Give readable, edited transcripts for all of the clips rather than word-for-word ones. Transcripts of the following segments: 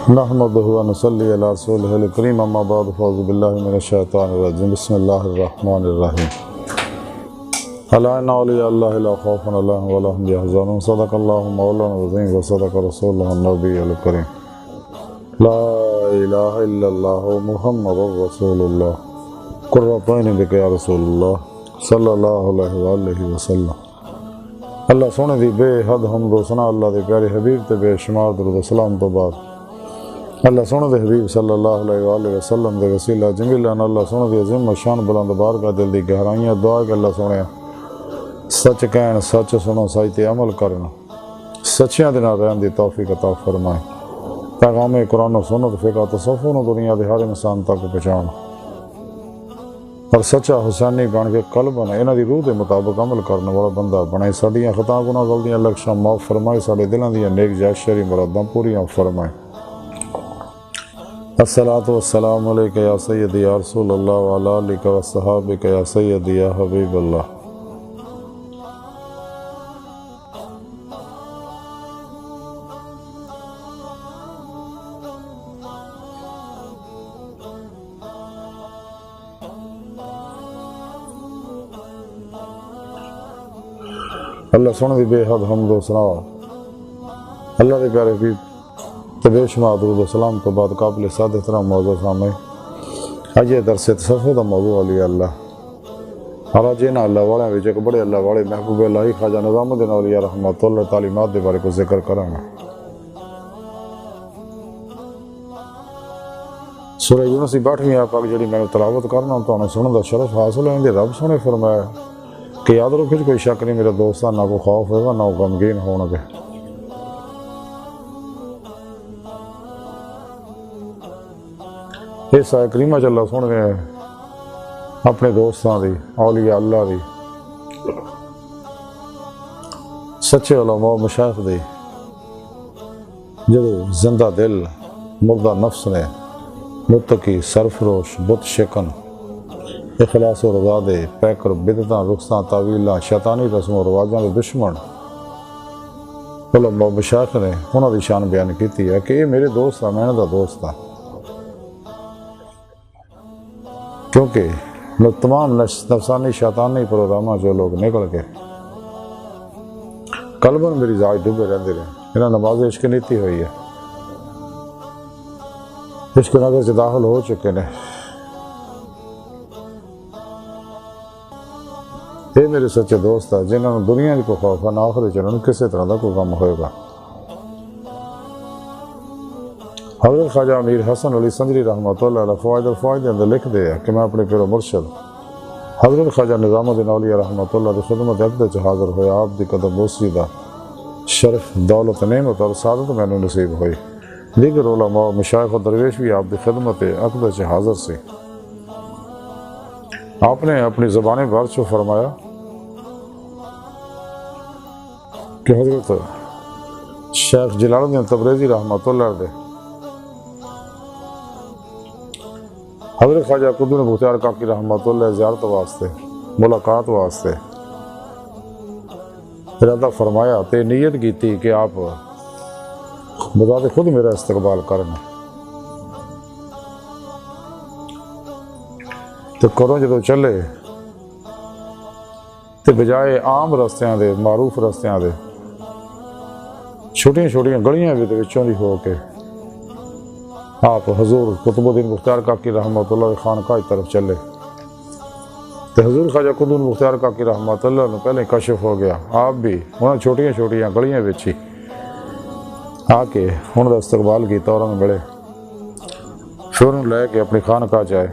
نحمدہ و نصلی علی رسولہ الکریم اما بعد فاعوذ باللہ من الشیطان الرجیم بسم اللہ الرحمن الرحیم الا ان اولیاء اللہ لا خوف علیہم ولا هم یحزنون صدق اللہ مولانا العظیم و صدق رسولہ النبی الکریم لا الہ الا اللہ محمد رسول اللہ قرۃ عین بک یا رسول اللہ صلی اللہ علیہ وآلہ وسلم۔ اللہ سونے دی بے حد حمد و ثنا اللہ دے پیارے حبیب تے بے شمار درود و سلام تو بعد اللہ سونے دے حبیب صلی اللہ علیہ وآلہ وسلم دے وسیلہ جمیلان اللہ سونے دی عظیم و شان بلند بارگاہ دل دی گہرائیاں دعا کہ اللہ سونے سچ کہن سچ سنو سچ تے عمل کرنا سچیاں دے نال رہن دی توفیق عطا فرمائے۔ پیغام قرآن و سنت فقہ تصوف نو دنیا دے ہر انسان تک پہنچاؤ اور سچا حسینی بن کے قلب بنے انہاں دی روح دے مطابق عمل کرنے والا بندہ بنے۔ ساڈیاں خطا گناہ غلطیاں لکشاں معاف فرمائے، ساڈے دلاں دیاں نیک جائز شرعی مراداں پوریاں فرمائے۔ الصلاۃ والسلام علیک یا سیدی یا رسول اللہ وعلی آلک و صحابک یا سیدی یا حبیب اللہ۔ اللہ سونے دی بے حد حمد و ثنا اللہ دے پیارے حبیب تے بے شمار درود و سلام تو بعد قابل صد احترام موضوع سامنے آئیے درس تصوف دا موضوع علی اللہ اور آج انہاں اللہ والے وچ ایک بڑے اللہ والے محبوب الہی خواجہ نظام الدین اولیاء رحمۃ اللہ تعلیمات دے بارے کو ذکر کراں۔ سورہ یونس دی 8ویں آیت پاک جڑی میں تلاوت کرنا تو سنن دا شرف حاصل ہے۔ اندے رب سونے فرمایا کہ یاد رکھو کوئی شک نہیں میرے دوستان، نہ کو خوف ہوگا نہ غمگین ہون گے۔ اس آیت کریمہ چ اللہ سونے نے اپنے دوستان دی اولیاء اللہ دی سچے علماء مشائخ دی جدو زندہ دل مردہ نفس نے متقی سرفروش بت شکن اخلاص و رضا دے پیکر بدعتاں رخصاں تعویلاں شیطانی رسم و رواجاں دے دشمن علماء مشائخ نے انہاں دی شان بیان کیتی ہے کہ یہ میرے دوست ہیں، میں انہاں دا دوست ہاں، کیونکہ تمام نفسانی شیطانی پروگراماں جو لوگ نکل کے قلباً میری ذات ڈوبے رہندے رہے، انہاں نماز عشق نیتی ہوئی ہے، عشق نظر سے داخل ہو چکے نے۔ یہ میرے سچے دوست ہیں جنہوں نے دنیا کو خوف ہے نہ آخرت چ انہوں کسی طرح کا کوئی غم ہوئے گا۔ حضرت خواجہ امیر حسن علی سنجری رحمۃ اللہ علیہ فوائد الفوائد اندر لکھ دے کہ میں اپنے پیر و مرشد حضرت خواجہ نظام الدین اولیاء رحمۃ اللہ کی خدمت اقدس چ حاضر ہویا، آپ دی قدم بوسی دا شرف دولت نعمت اور سعادت میں نے نصیب ہوئی۔ دیگر علماء مشائخ و درویش بھی آپ دی خدمت اقدس چ حاضر سے۔ آپ نے اپنی زبان بارش کو فرمایا کہ حضرت شیخ جلال الدین تبریزی رحمۃ اللہ علیہ حضرت خواجہ قطب بختیار کاکی رحمۃ اللہ زیارت واسطے ملاقات واسطے ارادہ فرمایا تے نیت کی تھی کہ آپ بذات خود میرا استقبال کرنا تو کرو جدو چلے تے بجائے عام رستیاں دے معروف رستیاں دے چھوٹیاں چھوٹیاں گلیاں بھی وچوں دی ہو کے آپ حضور قطب الدین بختیار کاکی رحمۃ اللہ خانقاہ کی طرف چلے تو حضور خواجہ قطب الدین بختیار کاکی رحمۃ اللہ نے پہلے کشف ہو گیا، آپ بھی انہوں چھوٹیاں چھوٹیاں گلیاں وچ ہی آ کے انہوں کا استقبال کیتا اور انہوں ملے، پھر انہوں لے کے اپنی خانقاہ جائے۔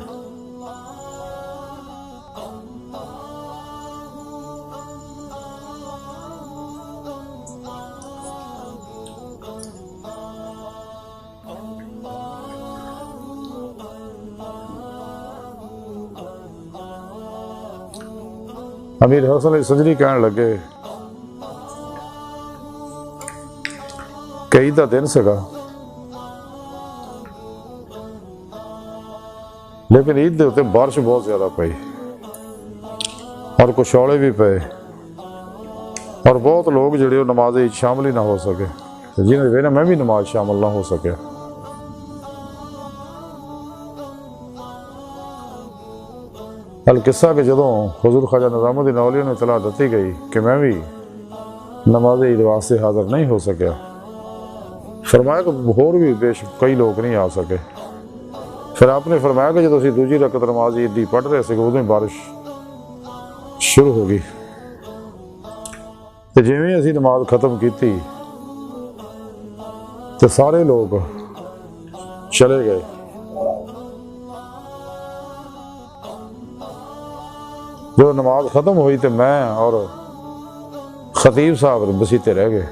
امیر حسن علی سنجری کہنے لگے کہ عید کا دن سگا، لیکن عید دے اتنے بارش بہت زیادہ پئی اور کچھ اوڑے بھی پے اور بہت لوگ جڑے نماز شامل ہی نہ ہو سکے، جنہیں وجہ میں بھی نماز شامل نہ ہو سکیا۔ القصہ کہ جدوں حضور خواجہ نظام الدین اولیاء نے اطلاع دیتی گئی کہ میں بھی نماز عید واسطے حاضر نہیں ہو سکیا، فرمایا کہ اور بھی کئی لوگ نہیں آ سکے۔ پھر آپ نے فرمایا کہ جدوں اسی دوسری رکعت نماز عید دی پڑھ رہے تھے کہ ادوں ہی بارش شروع ہو گئی، تو جویں اسی نماز ختم کیتی تو سارے لوگ چلے گئے۔ جو نماز ختم ہوئی تو میں اور خطیب صاحب بسیتے رہ گئے۔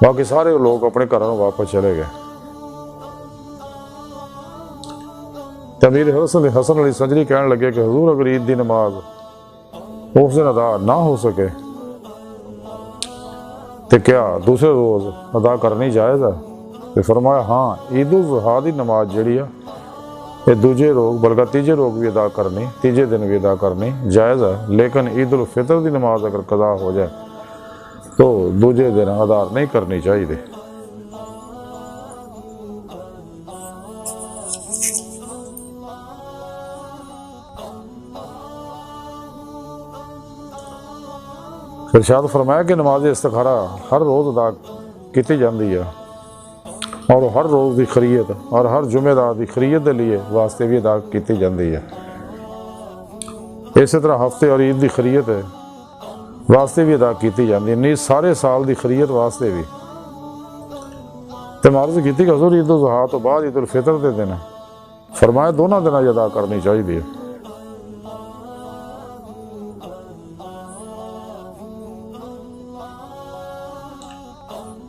باقی سارے لوگ اپنے گھروں واپس چلے گئے۔ امیر حسن علی سنجری کہنے لگے کہ حضور اگر عید دی نماز اس دن ادا نہ ہو سکے تو کیا دوسرے روز ادا کرنی جائز ہے؟ تو فرمایا ہاں، عید الاضحیٰ دی نماز جڑی ہے یہ دوجے روز بلکہ تیجے روز بھی ادا کرنی، تیجے دن بھی ادا کرنی جائز ہے، لیکن عید الفطر دی نماز اگر قضا ہو جائے تو دوجے دن ادا نہیں کرنی چاہیے۔ ارشاد فرمایا کہ نماز استخارہ ہر روز ادا کیتی جاندی ہے، اور ہر روز دی خریت اور ہر جمعہ دار دی خریت دے لیے واسطے بھی ادا کیتی جاندی ہے۔ اسی طرح ہفتے اور عید دی خریت واسطے بھی ادا کیتی جاندی ہے، نہیں سارے سال دی خریت واسطے بھی۔ تو عرض کیتی کہ حضور عید الاضحیٰ تو بعد عید الفطر دے دن، فرمایا دونوں دنوں ادا کرنی چاہیے۔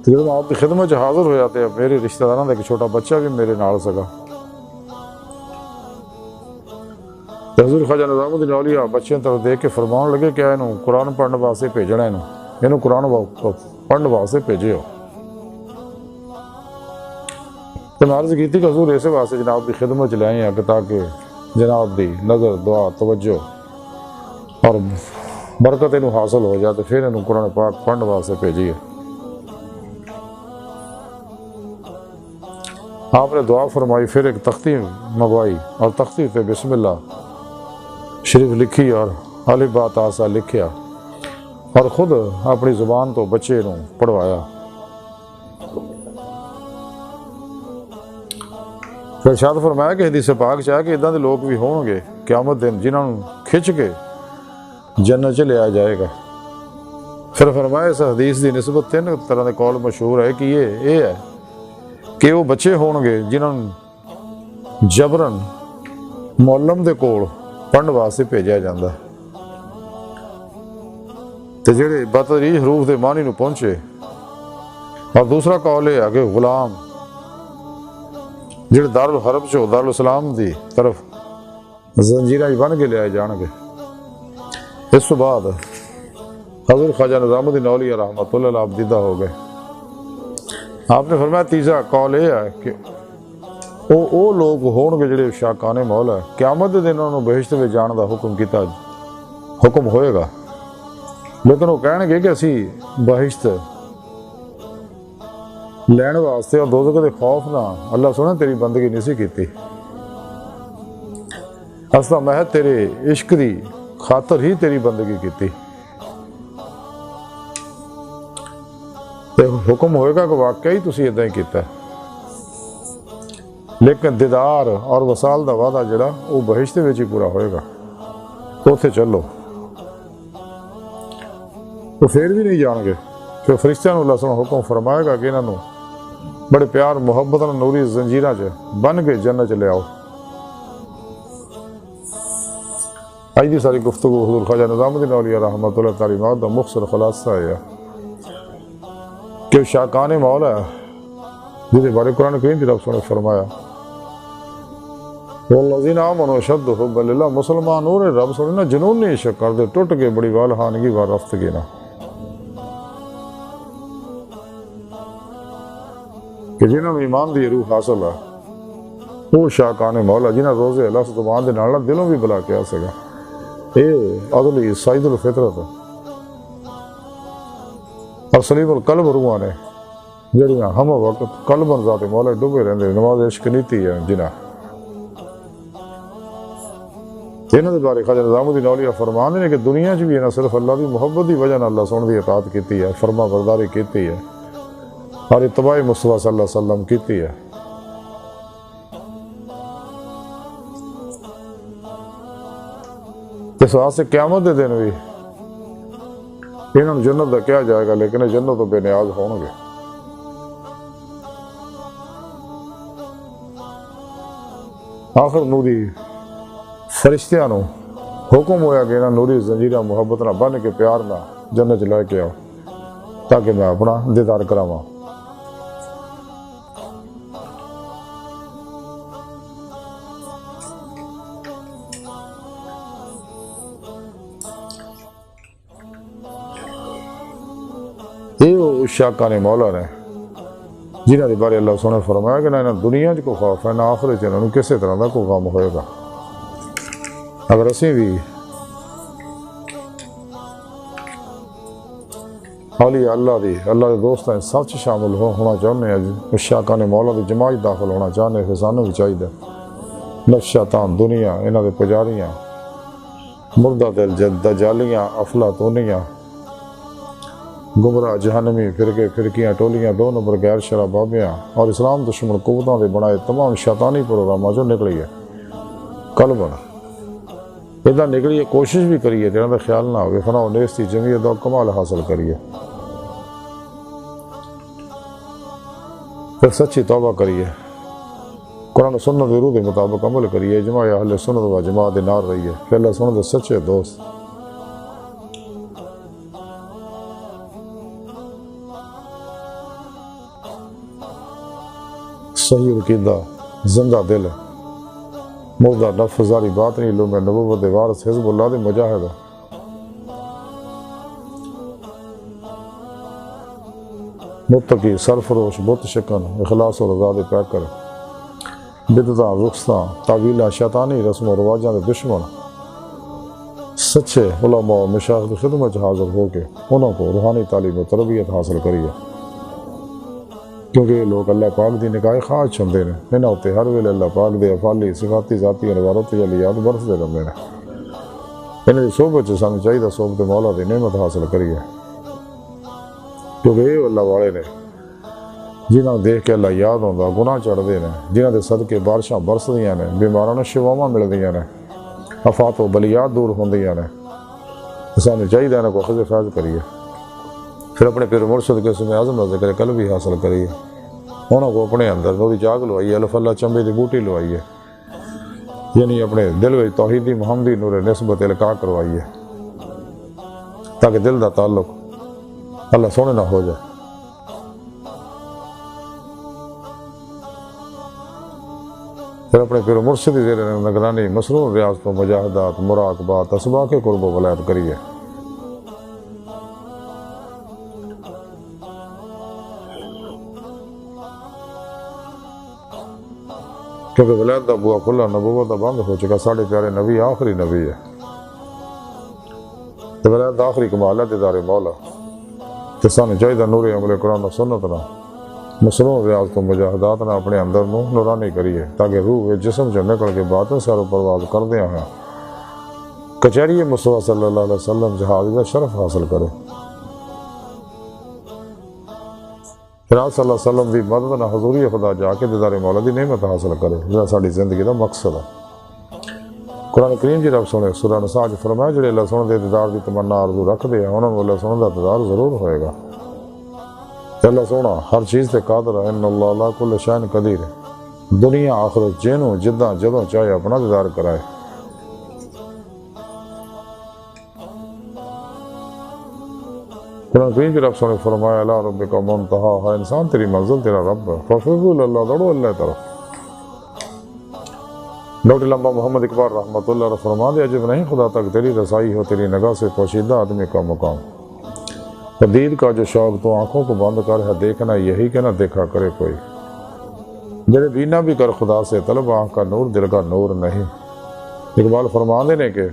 جب آپ کی خدمت حاضر ہو جاتے ہیں، میرے رشتہ داروں کا ایک چھوٹا بچہ بھی میرے نال سکا۔ حضور خواجہ نظام الدین اولیاء بچے طرف دیکھ کے فرمان لگے کہ انہوں قرآن پڑھنے واسطے بھیجنا، انہوں قرآن پڑھنے واسطے بھیجے ہو۔ تو میں عرض کی تھی کہ حضور ایسے واسطے جناب کی خدمت لائے ہیں کہ تاکہ جناب دی نظر دعا توجہ اور برکت انہوں حاصل ہو جائے، تو پھر انہوں قرآن پاک پڑھنے واسطے بھیجیے۔ آپ نے دعا فرمائی، پھر ایک تختی منگوائی اور تختی پہ بسم اللہ شریف لکھی اور الف با تا سا لکھیا اور خود اپنی زبان تو بچے نوں پڑھوایا۔ پھر ارشاد فرمایا کہ حدیث پاک چاہے کہ ادھا دے لوگ بھی ہوں گے قیامت دن جنہوں نے کھچ کے جنت چ لیا جائے گا۔ پھر فرمایا اس حدیث دی نسبت 3 طرح دے قول مشہور ہے کہ یہ ہے کہ وہ بچے ہون گے جنہوں نے جبرن معلم دے کول پڑھن واسطے بھیجا جاندہ تے جڑے بتدریج حروف دے معنی نو پہنچے، اور دوسرا قول ہے کہ غلام جڑے دارالحرب چو دارالاسلام دی طرف زنجیریں بن کے لے جان گے۔ اس تو بعد حضور خواجہ نظام الدین اولیاء رحمۃ اللہ علیہ دیدہ ہو گئے۔ آپ نے فرمایا تیسرا قول یہ ہے کہ وہ لوگ ہون گے جڑے شاکان مولا ہے، قیامت دے دن انہوں بہشت میں جان دا حکم ہوئے گا، لیکن وہ کہنے گے کہ اسی بہشت لین واسطے اور دوزخ دے خوف نہ اللہ سونے تیری بندگی نہیں سی کیتی، اصلا محض تیرے عشق دی خاطر ہی تیری بندگی کیتی۔ حکم ہوئے گا کہ واقعی تسی ادھا ہی کیتا ہے، لیکن دیدار اور وصال دا وعدہ جڑا وہ بہشت وچ ہی پورا ہوئے گا، تو اتھے چلو۔ تو پھر بھی نہیں جان گے، پھر فرشتیاں نوں اللہ سبحانہ حکم فرمائے گا کہ انہاں نوں بڑے پیار محبت نال نوری زنجیراں چ بن کے جنت چ لے آؤ۔ اج دی ساری گفتگو حضور خواجہ نظام الدین اولیاء رحمۃ اللہ تعالیٰ دا مختصر خلاصہ ہے کہ شاکان مولا ہے جس بارے قرآن کریم کی رب نے فرمایا والذین آمنوا اشد حبا للہ، مسلمان اور رب سنے جنون نہیں عشق کر دے ٹوٹ کے بڑی والہانگی وار رفتگی نہ، کہ جنہوں نے ایمان دی روح حاصل ہے وہ شاکان مولا جنہاں روزے اللہ سے زبان دے نال دلوں بھی بلا کے آ سکا۔ اے عدلی سعید الفطرت اور سلیم القلب روحاں نے جڑیاں ہم وقت قلباً ذات مولا ڈوبے رہندے نماز عشق نیتی ہے جنہاں انہاں دے بارے خواجہ نظام الدین اولیاء فرماندے نے کہ دنیا چ بھی انہاں صرف اللہ دی محبت دی وجہ نال اللہ سونے دی اطاعت کیتی ہے، فرما برداری کیتی ہے اور اتباع مصطفیٰ صلی اللہ علیہ وسلم کیتی ہے۔ اس واسطے قیامت دے دن بھی انہوں نے جنت دا کیا جائے گا، لیکن جنت تو بے نیاز ہون گے۔ آخر نوری فرشتیاں نو حکم ہویا کہ انہاں نوری زنجیرہ محبت نہ بن کے پیار نہ جنت لے کے آؤ تاکہ میں اپنا دیدار کراواں۔ یہ شاکان مولا نے جنہاں دے بارے اللہ سونے فرمایا کہ نہ دنیا کو خوف ہے نہ آخرت انہوں نے کسی طرح کا کوئی غم ہوئے گا۔ اگر اسی بھی اولیاء اللہ دے دوستاں سچ شامل ہونا چاہنے ہیں، شاکان مولا دی جماعت داخل ہونا چاہنے ہیں، سانوں بھی چاہیے نفس شیطان دنیا انہاں دے پجاریاں مردہ دل دجالیاں افلاطونیاں گمراہ جہنمی فرقے فرقیاں ٹولیاں دو نمبر غیر شرع بابیاں اور اسلام دشمن قوتوں دے بنائے تمام شیطانی پروگراماں جو نکلی ہے قلباً ادھا نکلی ہے، کوشش بھی کریے تیرا دا خیال نہ ہوئے فنا و نیستی جمعیت دا کمال حاصل کریے، پھر سچی توبہ کریے، قرآن و سنت روح دے مطابق عمل کریے، اجماع اہل سنت و جماعت دے نار رہیے، پھر اللہ سنت دے سچے دوست صحیح عقیدہ زندہ دل مردہ نفس زاری باطنی علوم نبوت وارث حزب اللہ دے مجاہد متقی سرفروش بت شکن اخلاص و رضا دے پیکر بدعتاں رخصتاں تعویلاں شیطانی رسم و رواجاں دے دشمن سچے علماء و مشائخ کی خدمت حاضر ہو کے انہوں کو روحانی تعلیم و تربیت حاصل کریے، کیونکہ یہ لوگ اللہ پاک دی نگاہ خواہش چھندے نے، انہاں ہوتے ہر ویلے اللہ پاک دے افعالی صفاتی ذاتی انوارت جلیات برسدے رہندے نے۔ انہاں دی صحبت چ سانوں چاہیے صحبت مولا دی نعمت حاصل کریے، کیونکہ یہ اللہ والے نے جنہاں دیکھ کے اللہ یاد ہوندا گناہ چڑھدے نے، جنہاں دے صدقے بارشاں برسدیاں نے، بیماراں نوں شفاواں ملدیاں نے، آفات و بلیات دور ہوندیاں نے۔ سانوں چاہیے انہاں کو اخذ فیض کریے، پھر اپنے پیر مرشد کے اسم اعظم کا ذکر قلبی حاصل کریے، انہوں کو اپنے اندر نوری جاگ لوائیے، الف اللہ چمبے دی بوٹی لوائیے، یعنی اپنے دل میں توحیدی محمدی نور نسبت القاء کروائیے تاکہ دل دا تعلق اللہ سونے نہ ہو جائے۔ پھر اپنے پیر مرشد کی زیر نگرانی مسرور ریاضت و مجاہدات مراقبات اسباق قرب و ولایت کریے۔ کیونکہ ولایت دا بوا کھلا نبوت دا بند ہو چکا، ساڑھے پیارے نبی آخری نبی ہے، تو ولایت دا آخری کمال ہے دیدار مولا۔ تو سانو چاہیے نور عمل قرآن و سنت نہ مسرور ریاضت و مجاہدات نہ اپنے اندر نو نورانی کریے تاکہ روح جسم جو نکل کے باطن سیر و پرواز کردیاں ہیں کچہری مصطفیٰ صلی اللہ علیہ وسلم جہاد کا شرف حاصل کرے۔ پھر آپ صلی اللہ علیہ وسلم دی مدد نہ حضوری خدا جا کے دیدار مولا دی نعمت حاصل کرے، جہاں ساری زندگی دا مقصد ہے۔ قرآن کریم جی رب سونے سورہ نساء وچ فرمایا جڑے اللہ سونے دے دیدار دی تمنا آرزو رکھ دے انہوں نے اللہ سونے دا دیدار ضرور ہوئے گا۔ اللہ سونا ہر چیز تے قادر ہے، ان اللہ علی کل شیء قدیر ہے، دنیا آخرت جنوں جداں جدوں چاہے اپنا دیدار کرائے۔ قرآن کریم کی رب نے فرمایا الی ربک منتہاہا، انسان تیری منزل تیرا رب ہے، ففروا اللہ دوڑو اللہ طرف۔ ڈاکٹر علامہ محمد اقبال رحمۃ اللہ علیہ فرما دیا عجب نہیں خدا تک تیری رسائی ہو، تیری نگاہ سے پوشیدہ آدمی کا مقام، دید کا جو شوق تو آنکھوں کو بند کر ہے، دیکھنا یہی کہ نہ دیکھا کرے کوئی، میرے بینا بھی کر خدا سے طلب، آنکھ کا نور دل کا نور نہیں۔ اقبال فرما دینے کہ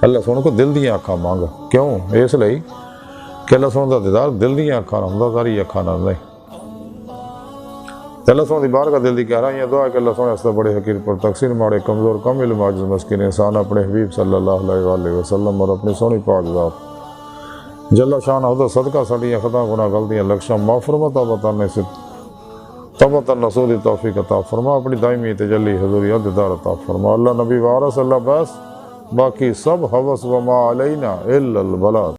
اللہ سونے کو دل دیا آنکھاں مانگا، کیوں؟ اس لئی کہ اللہ سونے دا دیدار دل دیا اکھاں نال ہوندا، ظاہری اکھاں نال نہیں۔ اللہ سونے دی بارگاہ دل دی کہہ رہا یہ دعا ہے کہ اللہ سونے استے بڑے حقیر پر تقصیر ماڑے کمزور کم علم عاجز مسکین انسان اپنے حبیب صلی اللہ علیہ وآلہ وسلم اور اپنی سونی پاک ذات جل شان خدا صدقہ ساڈیاں خطا گناہ غلطیاں لکشاں معاف فرما توبہ سے توبہ نصوح دی توفیق عطا فرما، اپنی دائمی تجلی حضوری دیدار عطا فرما۔ اللہ نبی وارث اللہ بس، باقی سب حوث وما علینا الا البلاغ۔